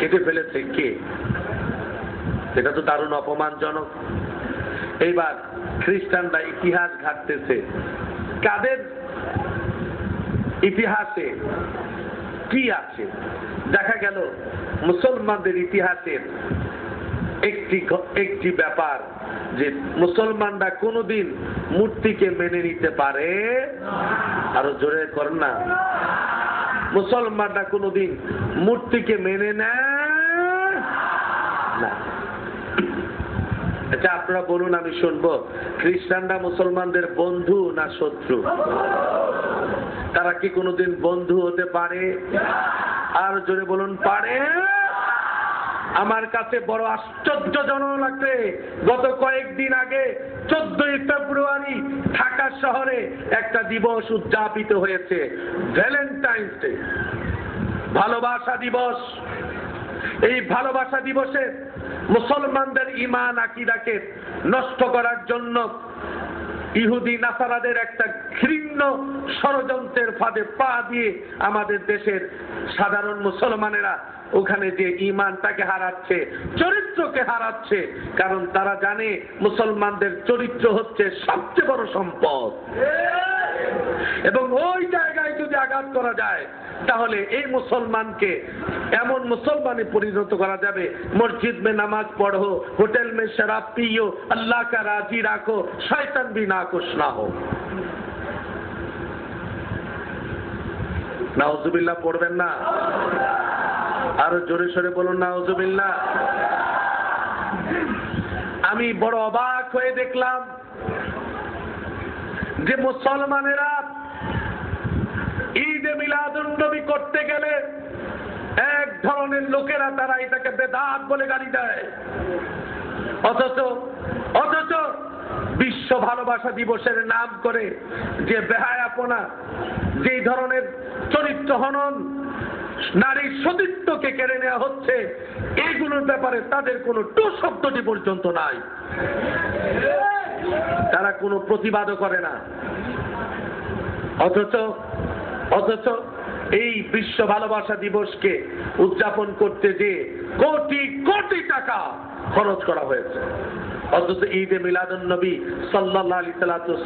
কেটে ফেলেছে কে? এটা তো দারুণ অপমানজনক। এইবার খ্রিস্টানরা ইতিহাস ঘাটতেছে, কাদের ইতিহাসে কি আছে। দেখা গেল মুসলমানদের ইতিহাসের একটি ব্যাপার, যে মুসলমানরা কোনোদিন মূর্তিকে মেনে নিতে পারে, আরো জোরে করেন না, মুসলমানরা কোনোদিন মূর্তিকে মেনে নেয় না। আচ্ছা আপনারা বলুন, আমি শুনবো, খ্রিস্টানরা মুসলমানদের বন্ধু না শত্রু? তারা কি কোনোদিন বন্ধু হতে পারে? আর জোরে বলুন, পারে? আমার কাছে বড় আশ্চর্যজনক লাগছে, গত কয়েকদিন আগে 14ই ফেব্রুয়ারি ঢাকা শহরে একটা দিবস উদযাপিত হয়েছে, ভ্যালেন্টাইন্স ডে, ভালোবাসা দিবস। এই ভালোবাসা দিবসে মুসলমানদের ঈমান আকীদাকে নষ্ট করার জন্য ইহুদি নাসারাদের একটা ঘৃণ্য ষড়যন্ত্রের ফাঁদে পা দিয়ে আমাদের দেশের সাধারণ মুসলমানেরা ওখানে যে ঈমানটাকে হারাচ্ছে, চরিত্রকে হারাচ্ছে। কারণ তারা জানে মুসলমানদের চরিত্র হচ্ছে সবচেয়ে বড় সম্পদ, এবং ওই জায়গায় যদি আঘাত করা যায় তাহলে এই মুসলমানকে এমন মুসলমানে পরিণত করা যাবে, মসজিদ में নামাজ পড়ো, হোটেল में शराब पियो, अल्लाह का राजी রাখো, শয়তান भी नाखुश ना हो। নাউজুবিল্লাহ পড়বেন না? আরো জোরে সোরে বলুন নাউজুবিল্লাহ। আমি বড় অবাক হয়ে দেখলাম যে মুসলমানেরা ঈদে মিলাদুন নবী করতে গেলে এক ধরনের লোকেরা তারা এটাকে বেদাত বলে গালি দেয়, অথচ বিশ্ব ভালোবাসা দিবসের নাম করে যে বেহায়াপনা, যেই ধরনের চরিত্র হনন, নারীর সতীত্বকে কেড়ে নেওয়া হচ্ছে, এইগুলোর ব্যাপারে তাদের কোনো টু শব্দটি পর্যন্ত নাই। তারা কোনো প্রতিবাদও করে না। অথচ এই বিশ্ব ভালোবাসা দিবসকে উদযাপন করতে যে কোটি কোটি টাকা খরচ করা হয়েছে, অথচ ঈদে মিলাদুন নবী সাল্লাল্লাহু আলাইহি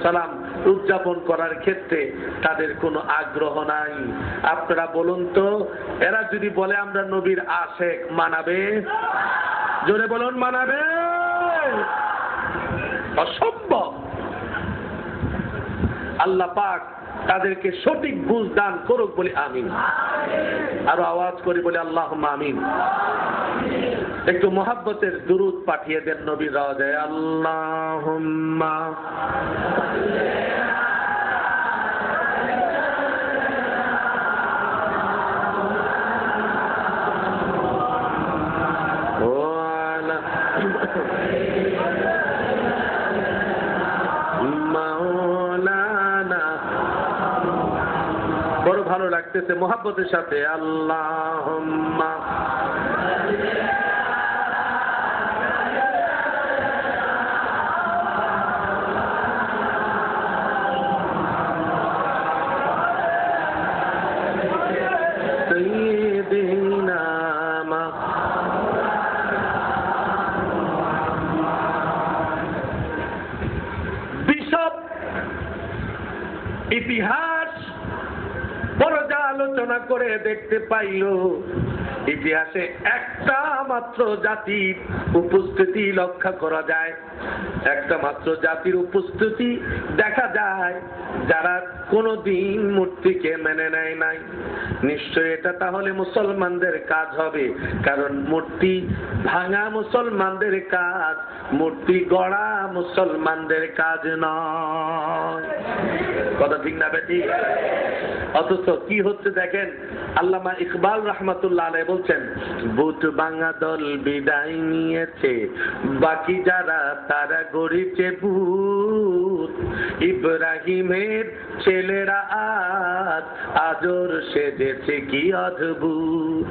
সাল্লাম উদযাপন করার ক্ষেত্রে তাদের কোনো আগ্রহ নাই। আপনারা বলুন তো, এরা যদি বলে আমরা নবীর আশেক, মানাবে? জোরে বলুন, মানাবে? অসম্ভব। আল্লাহ পাক তাদেরকে সঠিক বুঝ দান করুক বলে আমিন। আরো আওয়াজ করে বলে আল্লাহুম্মা আমিন। একটু মোহাব্বতের দুরূদ পাঠিয়ে দেন নবীর রওজায়। আল্লাহুম্মা বড় ভালো লাগতেছে মোহাব্বতের সাথে। আল্লাহুম্মা সাইয়্যিদিনা বিশপ ইতিহাস পর্যালোচনা করে দেখতে পাইল ইতিহাসে একটা মাত্র জাতির উপস্থিতি লক্ষ্য করা যায়, একটা মাত্র জাতির উপস্থিতি দেখা যায় যারা কোনদিন মূর্তিকে মেনে নেয় নাই। নিশ্চয় এটা তাহলে মুসলমানদের কাজ হবে, কারণ মূর্তি ভাঙা মুসলমানদের কাজ, মূর্তি গড়া মুসলমানদের কাজ নয়। কথা ঠিক না বেটি? অথচ কি হচ্ছে দেখেন, আল্লামা ইকবাল রহমাতুল্লাহ আলাইহি বলছেন, বুট ভাঙা দল বিদায় নিয়েছে, বাকি যারা তারা গড়িছে বুট। ইব্রাহিমের ছেলেরা আজ আজর সেজেছে কি অদ্ভুত।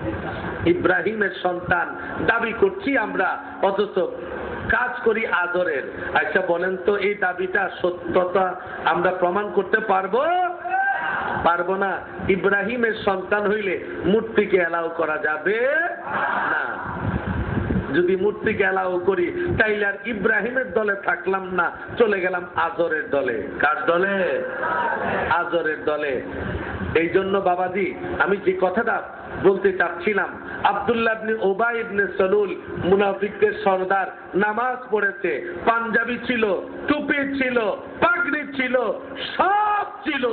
ইব্রাহিমের সন্তান দাবি করছি আমরা, অথচ কাজ করি আদরের। আচ্ছা বলেন তো, এই দাবিটা সত্যতা আমরা প্রমাণ করতে পারবো না। ইব্রাহিমের সন্তান হইলে মূর্তিকে এলাও করা যাবে না। যদি মূর্তিকে এলাও করি তাইলে আর ইব্রাহিমের দলে থাকলাম না, চলে গেলাম আজরের দলে। কার দলে? আজরের দলে। এই জন্য বাবাজি আমি যে কথাটা বলতে চাচ্ছিলাম, আব্দুল্লাহ ইবনে উবাই ইবনে সালুল মুনাফিকদের সরদার, নামাজ পড়েছে, পাঞ্জাবি ছিল, টুপি ছিল, পাগড়ি ছিল, সব ছিল,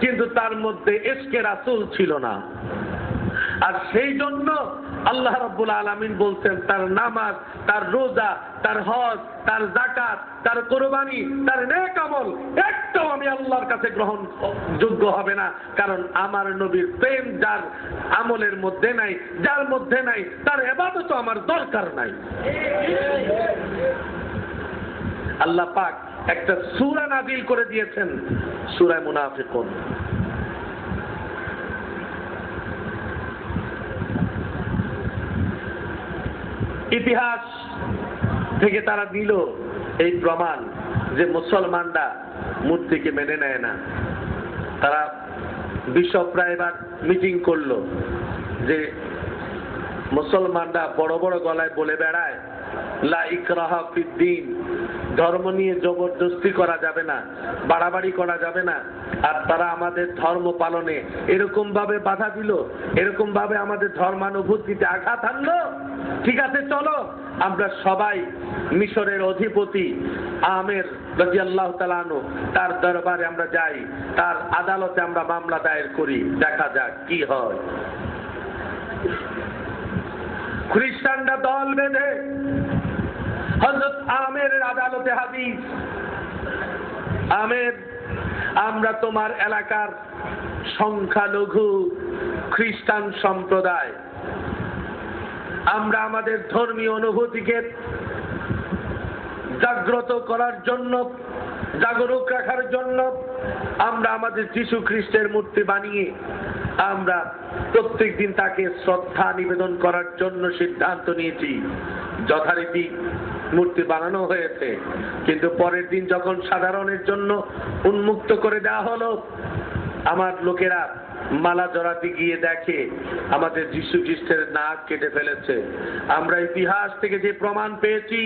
কিন্তু তার মধ্যে ইশকে রাসূল ছিল না। আর সেই জন্য আল্লাহ রাব্বুল আলামিন বলছেন তার নামাজ, তার রোজা, তার হজ, তার যাকাত, তার কুরবানি, তার নেক আমল একটাও আমি আল্লাহর কাছে গ্রহণ যোগ্য হবে না, কারণ আমার নবীর প্রেম যার আমলের মধ্যে নাই, যার মধ্যে নাই, তার ইবাদত আমার দরকার নাই। আল্লাহ পাক একটা সূরা নাযিল করে দিয়েছেন, সূরা মুনাফিকুন। ইতিহাস থেকে তারা দিল এই প্রমাণ যে মুসলমানরা মূর্তিকে মেনে নেয় না। তারা বিশপরা এবার মিটিং করলো যে মুসলমানরা বড় বড় গলায় বলে বেড়ায় লা ইকরাহা ফিদ্দীন, ধর্ম নিয়ে জবরদস্তি করা যাবে না, বাড়াবাড়ি করা যাবে না। আর তারা আমাদের ধর্ম পালনে এরকম ভাবে বাধা দিল, এরকম ভাবে আমাদের ধর্মানুভূতিতে আঘাত আনলো। ঠিক আছে, চলো আমরা সবাই মিশরের অধিপতি আমের রাদিয়াল্লাহু তাআলা আনহু তার দরবারে আমরা যাই, তার আদালতে আমরা মামলা দায়ের করি, দেখা যাক কি হয়। খ্রিস্টানরা দল বেঁধে হযরত আমেরের আদালতে হাজির। আমের, আমরা তোমার এলাকার সংখ্যালঘু খ্রিস্টান সম্প্রদায়, আমরা আমাদের ধর্মীয় অনুভূতিকে জাগ্রত করার জন্য, জাগরুক রাখার জন্য আমরা আমাদের যীশু খ্রিস্টের মূর্তি বানিয়ে আমরা প্রত্যেক দিন তাকে শ্রদ্ধা নিবেদন করার জন্য সিদ্ধান্ত নিয়েছি। যথারীতি মূর্তি বানানো হয়েছে, কিন্তু পরের দিন যখন সাধারণের জন্য উন্মুক্ত করে দেওয়া হলো, আমার লোকেরা মালা জড়াতে গিয়ে দেখে আমাদের যীশু খ্রিস্টের নাক কেটে ফেলেছে। আমরা ইতিহাস থেকে যে প্রমাণ পেয়েছি,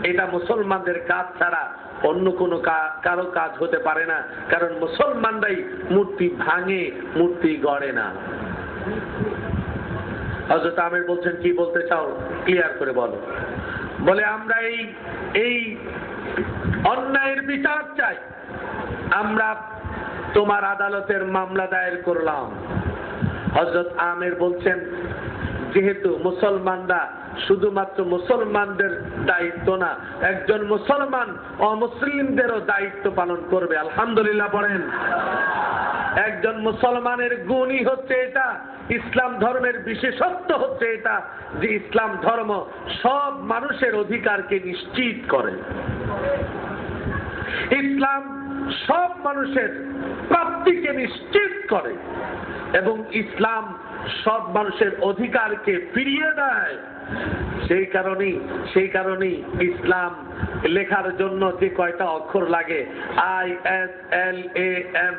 এটা মুসলমানদের কাজ ছাড়া অন্য কোনো কারো কাজ হতে পারে না, কারণ মুসলমানরাই মূর্তি ভাঙে, মূর্তি গড়ে না। হযরত আমির বলছেন, কি বলতে চাও ক্লিয়ার করে বলো। বলে আমরা এই অন্যায়ের বিচার চাই, আমরা তোমার আদালতের মামলা দায়ের করলাম। হযরত আমির বলছেন, যেহেতু মুসলমানরা শুধুমাত্র মুসলমানদের দায়িত্ব না, একজন মুসলমান অমুসলিমদেরও দায়িত্ব পালন করবে। আলহামদুলিল্লাহ পড়েন। একজন মুসলমানের গুণই হচ্ছে এটা, ইসলাম ধর্মের বিশেষত্ব হচ্ছে এটা যে ইসলাম ধর্ম সব মানুষের অধিকারকে নিশ্চিত করে। ইসলাম সব মানুষের প্রাপ্তিকে নিশ্চিত করে এবং ইসলাম সব মানুষের অধিকারকে ফিরিয়ে দেয়। সেই কারণেই ইসলাম লেখার জন্য যে কয়টা অক্ষর লাগে, ISLAM,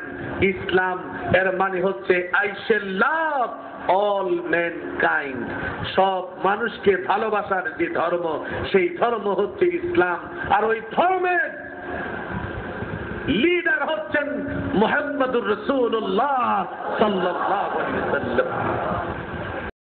ইসলাম, এর মানে হচ্ছে I shall love all mankind, সব মানুষকে ভালোবাসার যে ধর্ম, সেই ধর্ম হচ্ছে ইসলাম। আর ওই ধর্মের লিডার হচ্ছেন মুহাম্মদুর রাসূলুল্লাহ সাল্লাল্লাহু আলাইহি ওয়াসাল্লাম।